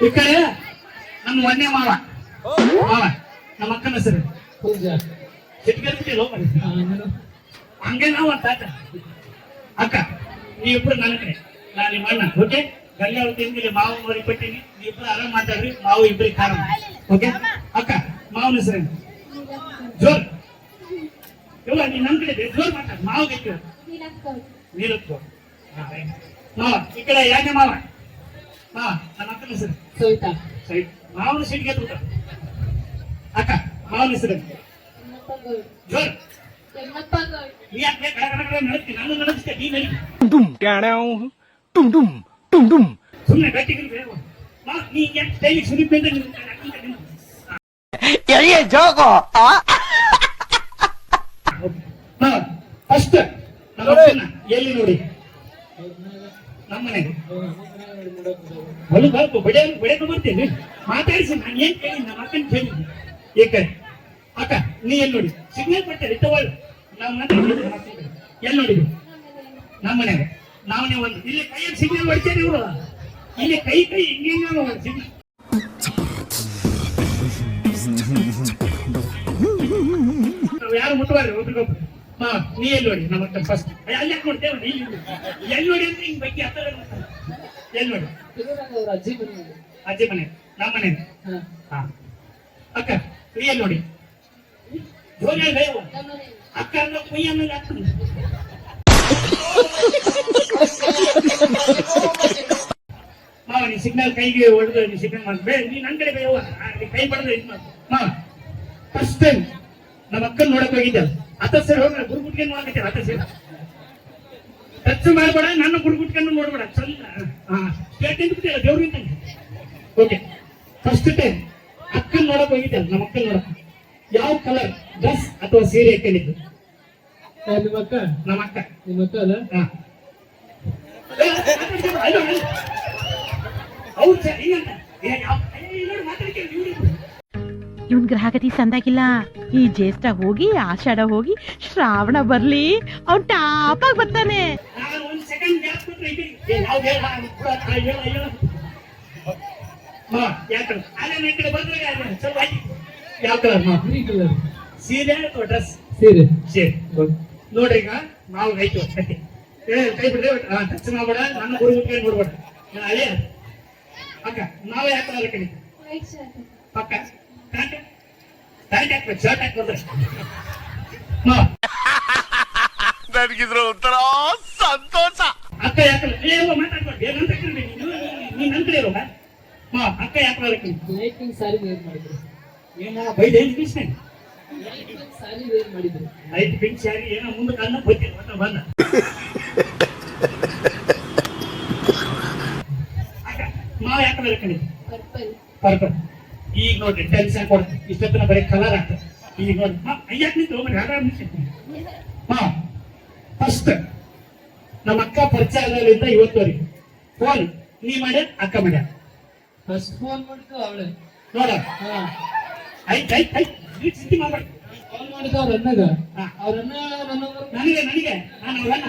ಈ ಕಡೆ ನಮ್ಮ ಒಂದೇ ಮಾವ ಮಾವ ನಮ್ಮ ಅಕ್ಕನ ಹೆಸರು ಸಿಟ್ಗೆಲ್ಬಿಟ್ಟಿಲ್ಲ ಹಂಗೆ ನಾವು ಅಂತ ಅಕ್ಕ ನೀವಿಬ್ರು ನನ್ನ ಕಡೆ ನಾನು ನಿಮ್ಮ ಅಣ್ಣ ಓಕೆ ಗಂಗಾವತಿ ತಿಂದಿಲ್ಲ ಮಾವು ನೋಡಿ ಕೊಟ್ಟಿನಿ ನೀವಿಬ್ರು ಆರಾಮ್ ಮಾತಾಡ್ರಿ ಮಾವು ಇಬ್ರಿಗೆ ಖಾರ ಓಕೆ ಅಕ್ಕ ಮಾವನ ಹೆಸರೇನು ಜೋರ್ ಇವ ನೀ ನನ್ನ ಕಡೆ ಜೋರ್ ಮಾತಾಡ ಮಾವು ಗೆಟ್ಟಿವ ನೀರತ್ಕೋ ಮಾವ ಈ ಕಡೆ ಯಾಕೆ ಮಾವ ಮಾವ ನನ್ನ ಅಕ್ಕನ ಹೆಸರು ಸವಿತಾ ಸರಿ ಮಾವನ ಸಿಟ್ಗೆ ಎದ್ಬಿಟ್ಟ ಅಕ್ಕ ಮಾವನ ಹೆಸರು ಜೋರ್ ನೀ ಯಾಕೆ ನಡಸ್ತೀನಿ ನಾನು ನಡೆಸ್ತೇನೆ ನೀ ನಡಿ ಸುಮ್ಮನೆ ಗಟ್ಟಿಗಿರಿ ನೀ ಯಾಕೆ ಟೈಮಿಗೆ ಸುರಿಪೆ ಫಸ್ಟ್ ಎಲ್ಲಿ ನೋಡಿ ನಮ್ಮನೆಗೆ ಹೊಲಕ್ಕೆ ಬಡಿಯಕ್ಕೆ ಬರ್ತೀನಿ ಮಾತಾಡಿಸಿ ನಾನು ಏನ್ ಕೇಳಿ ನಮ್ಮ ಅಕ್ಕನ ಕೇಳಿದ್ದೆ ಏಕೆ ಅಕ್ಕ ನೀ ಎಲ್ಲಿ ನೋಡಿ ಸಿಗ್ನಲ್ ಕೊಡ್ತೇವೆ ತಗೊಳ್ಳಿ ನಾವು ಎಲ್ಲಿ ನೋಡಿದ್ವಿ ನಮ್ಮ ಮನೆಗೆ ನಾವನೇ ಒಂದು ಇಲ್ಲಿ ಕೈಯಲ್ಲಿ ಸಿಗ್ನಲ್ ಹೊಡ್ತೇನೆ ಇವರು ಇಲ್ಲಿ ಕೈ ಹಿಂಗೆ ಸಿಗ್ನಲ್ ಯಾರು ಮುಟ್ಟುವಾರಿ ಒಬ್ರಿಗೊಬ್ರು ನೀ ಎಲ್ಲಿ ನೋಡಿ ನಮ್ಮ ಅಕ್ಕ ಫಸ್ಟ್ ಅಲ್ಲಿ ಯಾಕೆ ನೋಡ್ತೇವೆ ಎಲ್ಲಿ ನೋಡಿ ಅಂದ್ರೆ ಹಿಂಗ್ ಬಗ್ಗೆ ಹತ್ತ ಎಲ್ಲಿ ನೋಡಿ ಅಜ್ಜಿ ಮನೆ ನಮ್ಮ ಮನೆ ಹಾ ಅಕ್ಕ ನೀ ಎಲ್ಲಿ ನೋಡಿ ಅಕ್ಕ ಅಂದ್ರೆ ಕುಯ್ಯ ಮೇಲೆ ಆಗ್ತದೆ ಮಾವ ನೀ ಸಿಗ್ನಲ್ ಕೈಗೆ ಹೊಡೆದು ನೀ ಸಿಗ್ನಲ್ ಮಾಡಿ ನೀ ನನ್ನ ಕಡೆ ಬೇವ ಕೈ ಬಡದ ಇದು ಮಾವ ಫಸ್ಟ್ ಟೈಮ್ ನಮ್ಮ ಅಕ್ಕನ ನೋಡಕ್ ಹೋಗಿದ್ದೆ ಅತ್ತ ಸರಿ ಹೋಗ ಗುರುಗುಟ್ಗೆ ನೋಡಕತ್ತೆ ಅತ್ತ ಸರಿ ಟಚ್ ಮಾಡ್ಬೇಡ ನನ್ನ ಗುರುಗುಟ್ಕೊಂಡು ನೋಡ್ಬೇಡ ಚಂದ ಕೇಳ್ತಿಲ್ಲ ದೇವ್ರಿಂದ ಓಕೆ ಫಸ್ಟ್ ಟೈಮ್ ಅಕ್ಕನ ನೋಡಕ್ ಹೋಗಿದ್ದೆ ನಮ್ಮ ಅಕ್ಕನ ನೋಡಕ್ ಯಾವ ಕಲರ್ ಡ್ರೆಸ್ ಅಥವಾ ಸೀರೆ ಹಾಕೊಂಡಿದ್ದು ನಿಮ್ಮ ಅಕ್ಕ ನಮ್ಮ ಅಕ್ಕ ಅಲ್ಲ ಇವನ್ ಗ್ರಹಗತಿ ಸಂದಾಗಿಲ್ಲ ಈ ಜ್ಯೇಷ್ಠ ಹೋಗಿ ಆಷಾಢ ಹೋಗಿ ಶ್ರಾವಣ ಬರ್ಲಿ ಅವ್ನ್ ಟಾಪ್ ಆಗಿ ಬರ್ತಾನೆ ಯಾವ ಕಲರ್ ಸೀರೆ ಅಥವಾ ಡ್ರೆಸ್ ಸೀರೆ ಸೀರೆ ನೋಡ್ರಿ ಈಗ ನಾವು ಆಯ್ತು ಕತೆ ಕೈ ಬಿಡ್ರೆ ಟಚ್ ಮಾಡ್ಬೇಡ ನನ್ನ ಗುರು ನೋಡ್ಬೇಡ ಅದೇ ಅಕ್ಕ ನಾವೇ ಯಾಕಲ್ಲ ಕಣಿ ಪಕ್ಕ ಪ್ಯಾಂಟ್ ಹಾಕ್ಬೇಕು ಶರ್ಟ್ ಹಾಕ್ಬಾರ್ದ್ರೆ ನನಗಿದ್ರ ಒಂಥರ ಸಂತೋಷ ಅಕ್ಕ ಯಾಕಲ್ಲ ಮಾತಾಡ್ಬಾರ್ದು ಏನಂತ ನೀನ್ ನನ್ನ ಕಡೆ ಇರೋಣ ಅಕ್ಕ ಯಾಕಲ್ಲ ಕಣಿ ಲೈಟಿಂಗ್ ಸಾರಿ ವೇರ್ ಮಾಡಿದ್ರು ಏನ ಬೈದ ಏನ್ ಕೃಷ್ಣ ಸಾರಿ ವೇರ್ ಮಾಡಿದ್ರು ಲೈಟ್ ಪಿಂಕ್ ಸ್ಯಾರಿ ಏನೋ ಮುಂದೆ ಕಣ್ಣ ಗೊತ್ತಿಲ್ಲ ಮತ್ತೆ ಬಂದ ಅಕ್ಕ ಮಾವ ಯಾಕಲ್ಲ ಕಣಿ ಪರ್ಪಲ್ ಈಗ ನೋಡ್ರಿ ಟೆನ್ಷನ್ ಕೊಡ್ತೀವಿ ಇಷ್ಟೊತ್ತಿನ ಬರೀ ಕಲರ್ ಆಗ್ತದೆ ಈಗ ನೋಡಿ ಅಯ್ಯಾಕ್ ನಿಂತು ಫಸ್ಟ್ ನಮ್ಮ ಅಕ್ಕ ಪರಿಚಯ ಆದಾಗಲಿಂದ ಇವತ್ತುವರೆಗೆ ಫೋನ್ ನೀ ಮಾಡ್ಯ ಅಕ್ಕ ಮಾಡ್ಯ ಫಸ್ಟ್ ಫೋನ್ ಮಾಡಿದ್ದು ಅವಳೆ ನೋಡ ಐತ್ ಚಿಂತೆ ಮಾಡ್ಬೇಡ ಫೋನ್ ಮಾಡಿದ್ದು ಅವ್ರ ಅಣ್ಣಗ ಅವ್ರ ಅಣ್ಣ ನನಗೆ ನಾನು ಅವ್ರ ಅಣ್ಣ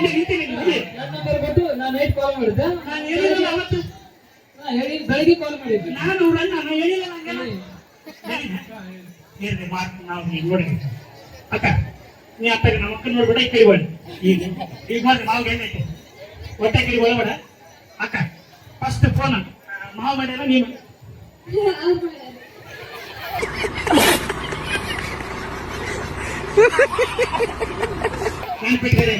ನಿಂತೀನಿ ನನ್ನ ನಂಬರ್ ಕೊಟ್ಟು ನಾನು ನೈಟ್ ಕಾಲ್ ಮಾಡಿದ್ದೆ ನಾನು ಹೇಳಿಲ್ಲ ಅವತ್ತು ಹೇಳಿ ಬೆಳಿಗ್ಗೆ ಕಾಲ್ ಮಾಡಿದ್ದೆ ನಾನು ಅವ್ರ ಅಣ್ಣ ನಾನು ಹೇಳಿಲ್ಲ ನಂಗೆ ಮಾತು ನಾವು ಈಗ ನೋಡಿ ಅಕ್ಕ ನೀ ಅತ್ತಾಗ ನಮ್ಮ ಅಕ್ಕ ನೋಡ್ಬೇಡ ಈ ಕೈ ಬನ್ನಿ ಈಗ ಮಾಡಿ ಮಾವು ಏನೈತೆ ಹೊಟ್ಟೆ ಕೈ ಒಳಬೇಡ ಅಕ್ಕ ಫಸ್ಟ್ ಫೋನ್ ಮಾವು ಮಾಡ್ಯಾರ ನೀವು ನೆನ್ಪಿಟ್ಟಿದೆ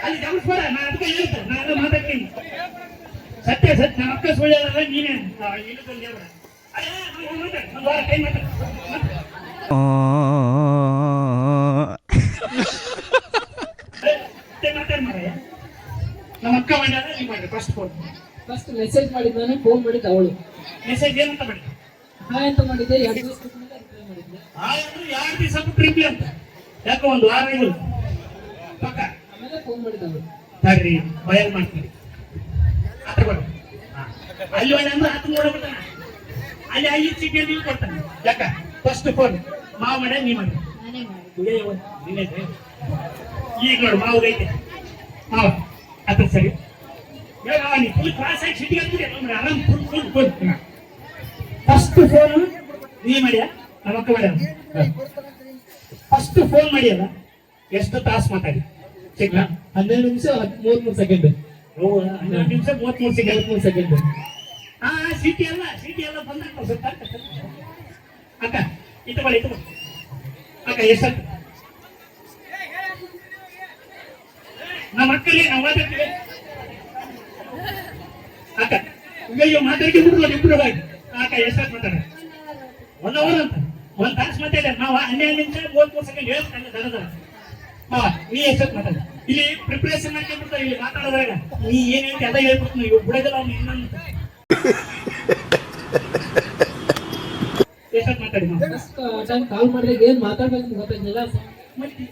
ಅಲ್ಲಿ ಗಮನಿಸ್ಬೇಡ ನಾನು ಅದಕ್ಕೆ ಹೇಳ್ತೇನೆ ನಾನು ಮಾತಾಡ್ತೀನಿ ಸತ್ಯ ನಮ್ಮ ಅಕ್ಕ ಸುಳ್ಳ ನೀನೇ ಇಲ್ಲದಲ್ಲಿ ಹೇಳ್ಬೇಡ ಒಂದು ವಾರ ಟೈಮ್ ಮಾತಾಡ ಮಾರಾಯ ನಮ್ಮ ಅಕ್ಕ ಮಾಡ್ಯಾರ ನೀವು ಮಾಡ್ರಿ ಫಸ್ಟ್ ಫೋನ್ ಫಸ್ಟ್ ಮೆಸೇಜ್ ಮಾಡಿದ್ ನಾನು ಫೋನ್ ಮಾಡಿದ್ದು ಅವಳು ಮೆಸೇಜ್ ಏನಂತ ಮಾಡಿ ಹಾಯ್ ಅಂತ ಮಾಡಿದ್ದೆ 2 ದಿವಸ ರಿಪ್ಲೈ ಮಾಡಿದ್ದೆ ಹಾಯ್ ಅಂದ್ರೆ 2 ದಿವಸ ಬಿಟ್ಟು ರಿಪ್ಲೈ ಅಂತ ಯಾಕೋ ಒಂದು ವಾರ ಇಲ್ಲ ಪಕ್ಕ ಆಮೇಲೆ ಫೋನ್ ಮಾಡಿದ್ದಳು ಸರಿ ಬಯಲ್ ಮಾಡ್ತೀನಿ ಅಲ್ಲಿ ಒಳ್ಳೆ ಅಂದ್ರೆ ಹತ್ತು ನೋಡಬಿಟ್ಟಾನ ಅಲ್ಲಿ 5 ಚಿಕ್ಕ ನೀವು ಕೊಡ್ತಾನೆ ಯಾಕ ಫಸ್ಟ್ ಫೋನ್ ಮಾವು ಮಾಡ್ಯ ನೀ ಮಾಡಿ ಈಗ ನೋಡು ಮಾವು ಐತೆ ಮಾವ ಅದ ಸರಿ ಫುಲ್ ಕ್ಲಾಸ್ ಆಗಿ ಸಿಟಿಗೆ ಆರಾಮ್ ಫುಲ್ ಫಸ್ಟ್ ಫೋನ್ ನೀ ಮಾಡ್ಯಾ ನಮ್ಮ ಅಕ್ಕ ಮಾಡ್ಯಾರ ಫಸ್ಟ್ ಫೋನ್ ಮಾಡ್ಯಲ್ಲ ಎಷ್ಟು ತಾಸು ಮಾತಾಡಿ ಸಿಗ್ಲಾ 12 ನಿಮಿಷ 33 ಸೆಕೆಂಡ್ 12 ನಿಮಿಷ 33 ಸೆಕೆಂಡ್ ಹಾ ಸಿಟಿ ಎಲ್ಲ ಬಂದಾಗ ಅಕ್ಕ ಇಟ್ಕೊಳ್ಳಿ ಅಕ್ಕ ಎಷ್ಟು ನಮ್ಮ ಅಕ್ಕಲ್ಲಿ ನಾವು ಮಾತಾಡ್ತೀವಿ ಅಕ್ಕ ಅಯ್ಯೋ ಮಾತಾಡ್ಕೊಂಡು ಇಬ್ರು ಅಕ್ಕ ಎಷ್ಟು ಮಾತಾಡ 1 ಅವರ್ ಅಂತ 1 ತಾಸು ಮಾತಾಡ ನಾವು 12 ನಿಮಿಷ 33 ಸೆಕೆಂಡ್ ಹೇಳ್ತಾನೆ ದರದ ನೀ ಎಷ್ಟೊತ್ತು ಮಾತಾಡ ಇಲ್ಲಿ ಪ್ರಿಪರೇಷನ್ ಮಾಡ್ಕೊಂಡ್ಬಿಡ್ತಾರೆ ಇಲ್ಲಿ ಮಾತಾಡೋದ್ರಾಗ ನೀ ಏನ್ ಹೇಳ್ತಿ ಅದ ಹೇಳ್ಬಿಡ್ತು ನೀವು ಬಿಡೋದಿಲ್ಲ ಅವ್ನು ಇನ್ನೊಂದು ಎಷ್ಟೊತ್ತು ಮಾತಾಡಿ ನಾವು ಫಸ್ಟ್ ಟೈಮ್ ಕಾಲ್ ಮಾಡಿದಾಗ ಏನ್ ಮಾತಾಡ್ಬೇಕು ಗೊತ್ತಾಗಿಲ್ಲ ಮತ್ತೆ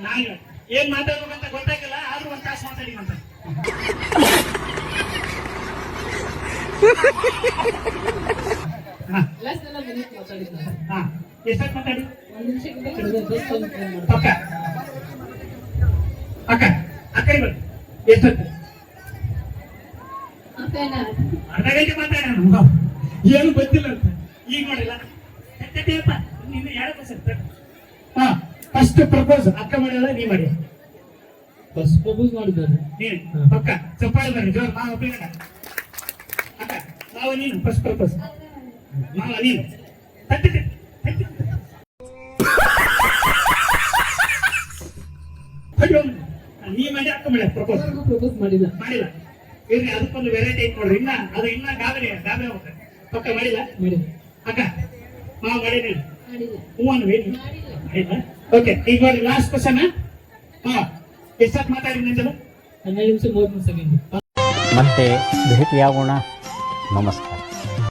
ನಾನು ಏನ್ ಮಾತಾಡ್ಬೇಕಂತ ಗೊತ್ತಾಗಿಲ್ಲ ಆದ್ರೂ 1 ತಾಸು ಮಾತಾಡಿ ಅಂತ ಲೆಸ್ ಎಲ್ಲ ಮಿನಿಟ್ ಮಾತಾಡಿದ್ನ ಹಾ ಎಷ್ಟೊತ್ತು ಮಾತಾಡಿ 1 ನಿಮಿಷಕ್ಕಿಂತ ಕಡಿಮೆ ಫಸ್ಟ್ ಟೈಮ್ ಫೋನ್ ಮಾಡಿದೆ ಅಕ್ಕ ಅಕ್ಕ ಅಕ್ಕಡಿ ಬರ್ ಎಷ್ಟೊತ್ತು ಅರ್ಧ ಗಂಟೆ ಮಾತಾಡ ಏನು ಗೊತ್ತಿಲ್ಲ ಅಂತ ಈಗ ನೋಡಿಲ್ಲ ನಿನ್ನ ಯಾರಪ್ಪ ಸರ್ ಹಾ ಫಸ್ಟ್ ಪ್ರಪೋಸ್ ಅಕ್ಕ ಮಾಡಿಲ್ಲ ನೀ ಮಾಡಿ ಫಸ್ಟ್ ಪ್ರಪೋಸ್ ಮಾಡಿದ್ದಾರೆ ನೀನು ಪಕ್ಕ ಚಪ್ಪಾಳೆ ಬನ್ನಿ ಜೋರ್ ಮಾವ ಒಪ್ಪಿಲ್ಲ ಅಕ್ಕ ಮಾವ ನೀನು ಫಸ್ಟ್ ಪ್ರಪೋಸ್ ಮಾವ ನೀನು ತಟ್ಟಿ ನೀ ಮಾಡಿ ಅಕ್ಕ ಮಾಡಿ ಪ್ರಪೋಸ್ ಪ್ರಪೋಸ್ ಮಾಡಿಲ್ಲ ಇರ್ಲಿ ಅದಕ್ಕೊಂದು ವೆರೈಟಿ ಐತೆ ನೋಡ್ರಿ ಇನ್ನ ಗಾಬರಿ ಹೋಗ್ತದೆ ಪಕ್ಕ ಮಾಡಿಲ್ಲ ಅಕ್ಕ ಮಾವ ಮಾಡಿ ನೀನು ಹೂವನ್ನು ವೇಣಿ ಆಯ್ತಾ ಓಕೆ ಈಗ ನೋಡಿ ಲಾಸ್ಟ್ ಕ್ವಶನ್ ಹಾ ಎಷ್ಟೊತ್ತು ಮಾತಾಡಿ ನಿಂತಲ್ಲ 12 ನಿಮಿಷ 33 ಸೆಕೆಂಡ್ ಮತ್ತೆ ಭೇಟಿಯಾಗೋಣ ನಮಸ್ಕಾರ